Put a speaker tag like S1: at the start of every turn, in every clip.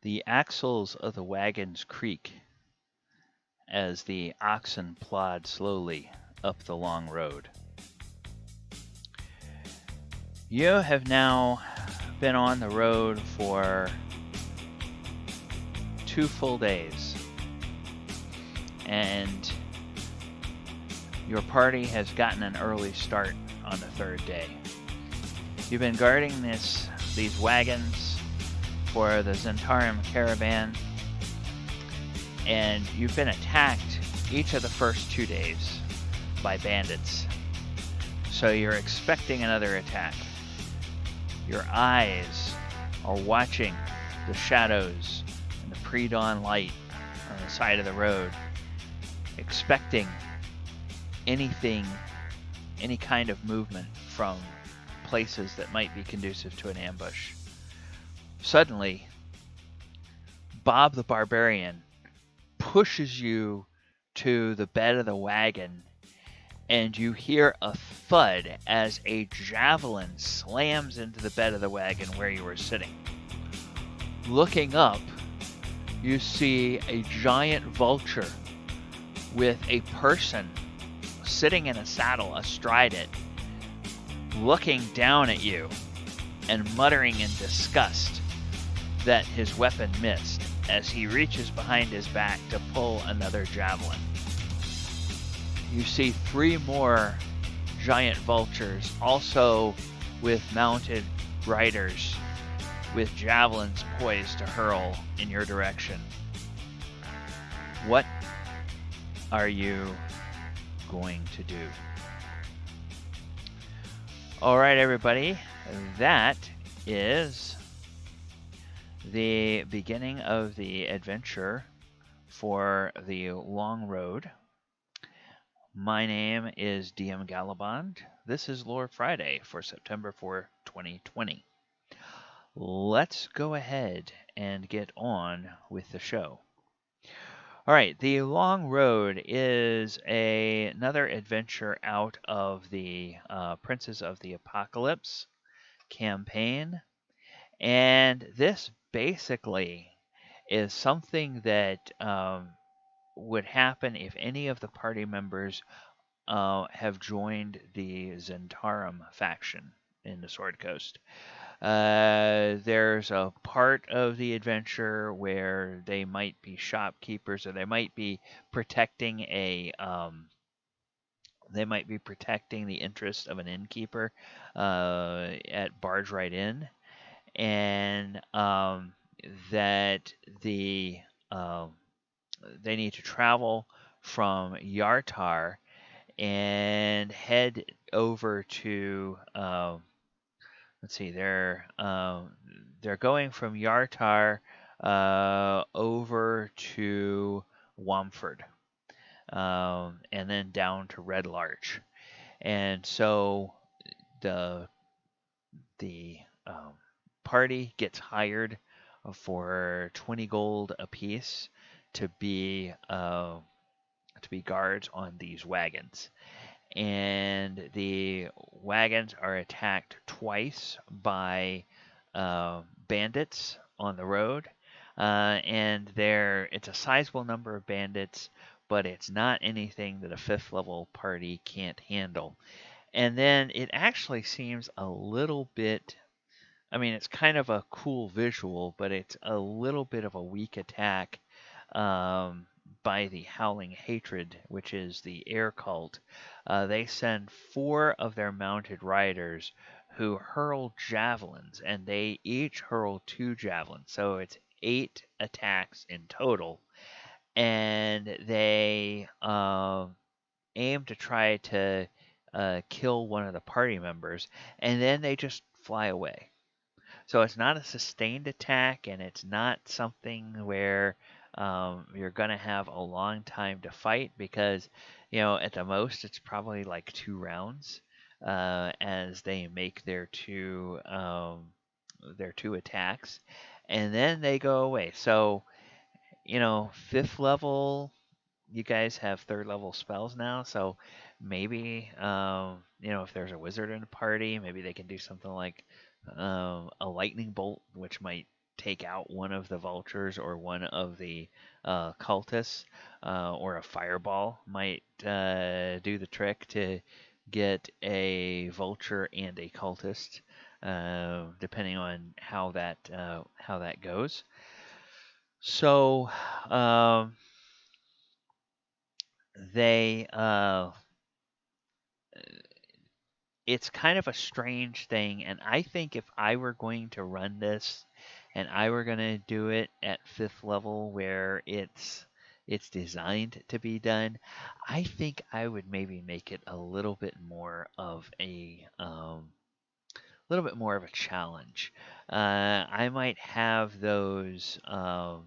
S1: The axles of the wagons creak as the oxen plod slowly up the long road. You have now been on the road for 2 full days, and your party has gotten an early start on the 3rd day. You've been guarding these wagons for the Zentarum caravan, and you've been attacked each of the first 2 days by bandits. So you're expecting another attack. Your eyes are watching the shadows and the pre-dawn light on the side of the road, expecting anything, any kind of movement from places that might be conducive to an ambush. Suddenly, Bob the Barbarian pushes you to the bed of the wagon, and you hear a thud as a javelin slams into the bed of the wagon where you were sitting. Looking up, you see a giant vulture with a person sitting in a saddle astride it, looking down at you and muttering in disgust that his weapon missed as he reaches behind his back to pull another javelin. You see 3 more giant vultures, also with mounted riders, with javelins poised to hurl in your direction. What are you going to do? All right, everybody, that is the beginning of the adventure for the long road. My name is DM Galabond. This is Lore Friday for September 4, 2020. Let's go ahead and get on with the show. All right, the long road is another adventure out of the Princes of the Apocalypse campaign, and this basically is something that would happen if any of the party members have joined the Zentarum faction in the Sword Coast. There's a part of the adventure where they might be shopkeepers, or they might be protecting the interest of an innkeeper at Barge Right Inn, and that they need to travel from Yartar and head over to let's see, they're going from Yartar over to Wamford, and then down to Red Larch. And so the party gets hired for 20 gold apiece to be guards on these wagons. And the wagons are attacked twice by bandits on the road, and it's a sizable number of bandits, but it's not anything that a 5th level party can't handle. And then it actually seems a little bit, I mean, it's kind of a cool visual, but it's a little bit of a weak attack by the Howling Hatred, which is the air cult. They send 4 of their mounted riders who hurl javelins, and they each hurl 2 javelins. So it's 8 attacks in total. And they aim to try to kill one of the party members, and then they just fly away. So it's not a sustained attack, and it's not something where you're going to have a long time to fight, because, at the most, it's probably like 2 rounds as they make their 2 attacks, and then they go away. So, 5th level, you guys have 3rd level spells now, so maybe, if there's a wizard in the party, maybe they can do something like a lightning bolt, which might take out one of the vultures or one of the cultists, or a fireball might do the trick to get a vulture and a cultist, depending on how that goes. So they it's kind of a strange thing, and I think if I were going to run this and I were going to do it at 5th level where it's designed to be done, I think I would maybe make it a little bit more of a challenge. I might have those air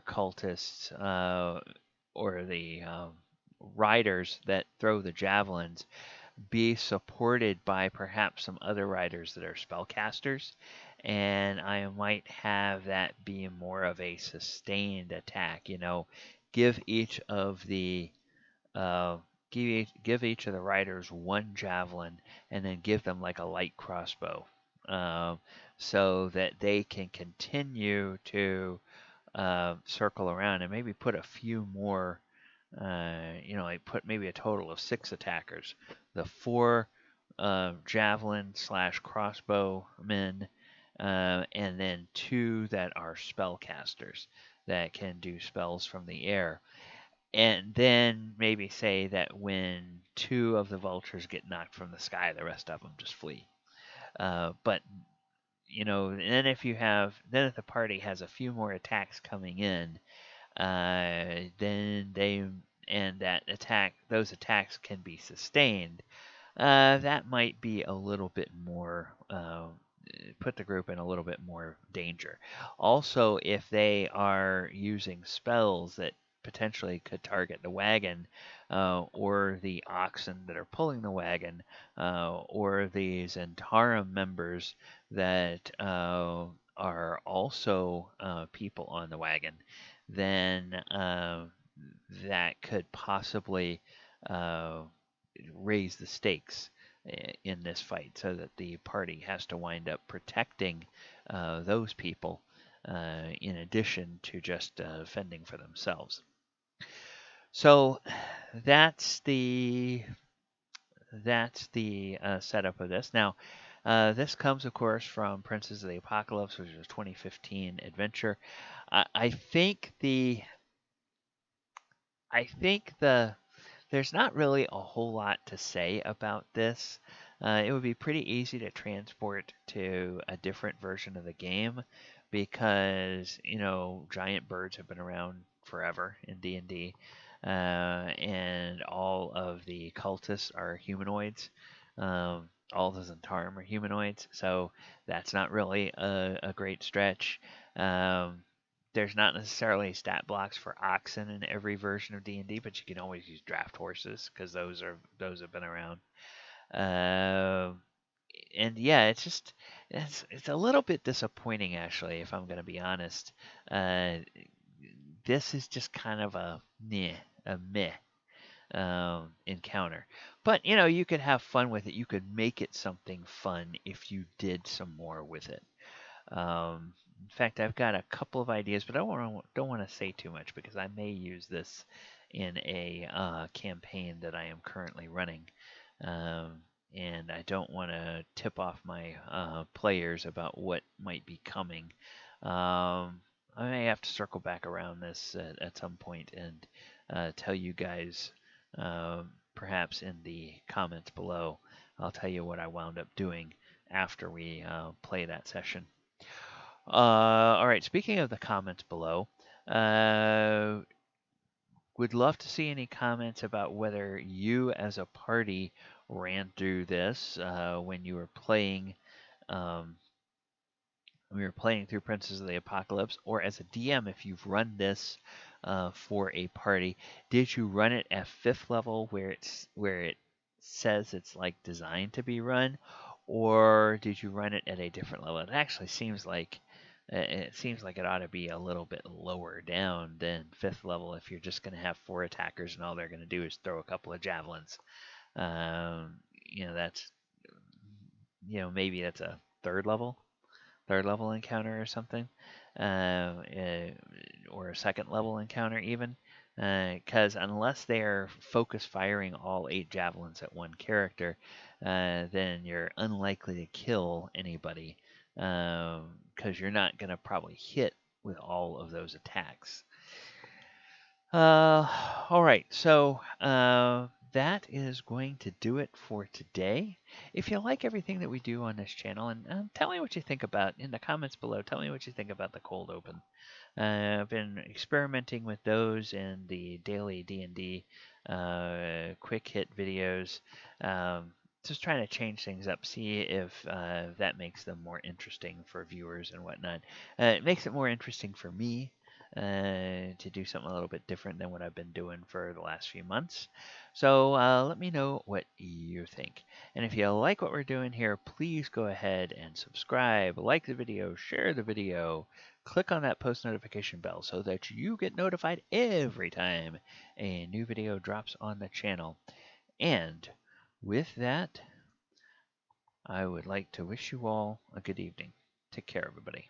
S1: cultists, or the riders that throw the javelins, be supported by perhaps some other riders that are spellcasters, and I might have that be more of a sustained attack. Give each of the uh, give each of the riders one javelin, and then give them like a light crossbow, um, so that they can continue to circle around, and maybe put a few more. Like put maybe a total of 6 attackers. The 4 javelin slash crossbow men, and then 2 that are spellcasters that can do spells from the air. And then maybe say that when 2 of the vultures get knocked from the sky, the rest of them just flee. But and then if the party has a few more attacks coming in, then those attacks can be sustained. That might be a little bit more, put the group in a little bit more danger. Also, if they are using spells that potentially could target the wagon, or the oxen that are pulling the wagon, or the Zentarum members that are also people on the wagon, then that could possibly uh, raise the stakes in this fight, so that the party has to wind up protecting those people, in addition to just fending for themselves. So that's the setup of this. Now, this comes, of course, from Princes of the Apocalypse, which is a 2015 adventure. I think the there's not really a whole lot to say about this. It would be pretty easy to transport to a different version of the game, because giant birds have been around forever in D&D, and all of the cultists are humanoids. All the Zentarum are humanoids, so that's not really a great stretch. There's not necessarily stat blocks for oxen in every version of D&D, but you can always use draft horses, because those have been around. And yeah, it's a little bit disappointing, actually, if I'm going to be honest. This is just kind of a meh encounter. But you could have fun with it. You could make it something fun if you did some more with it. In fact, I've got a couple of ideas, but I don't want to say too much, because I may use this in a campaign that I am currently running, and I don't want to tip off my players about what might be coming. I may have to circle back around this at some point and tell you guys, perhaps in the comments below. I'll tell you what I wound up doing after we play that session. All right, speaking of the comments below, would love to see any comments about whether you as a party ran through this when you were playing through Princes of the Apocalypse, or as a DM, if you've run this for a party. Did you run it at 5th level where it says it's like designed to be run, or did you run it at a different level? It actually seems like it ought to be a little bit lower down than 5th level, if you're just going to have 4 attackers and all they're going to do is throw a couple of javelins. That's maybe that's a 3rd level. third level encounter or something, or a second level encounter even. Because unless they are focus firing all 8 javelins at one character, then you're unlikely to kill anybody, because you're not going to probably hit with all of those attacks. All right, so that is going to do it for today. If you like everything that we do on this channel, and tell me what you think about in the comments below. Tell me what you think about the cold open. I've been experimenting with those in the daily D&D quick hit videos. Just trying to change things up, see if that makes them more interesting for viewers and whatnot. It makes it more interesting for me to do something a little bit different than what I've been doing for the last few months. So let me know what you think. And if you like what we're doing here, please go ahead and subscribe, like the video, share the video, click on that post notification bell so that you get notified every time a new video drops on the channel. And with that, I would like to wish you all a good evening. Take care, everybody.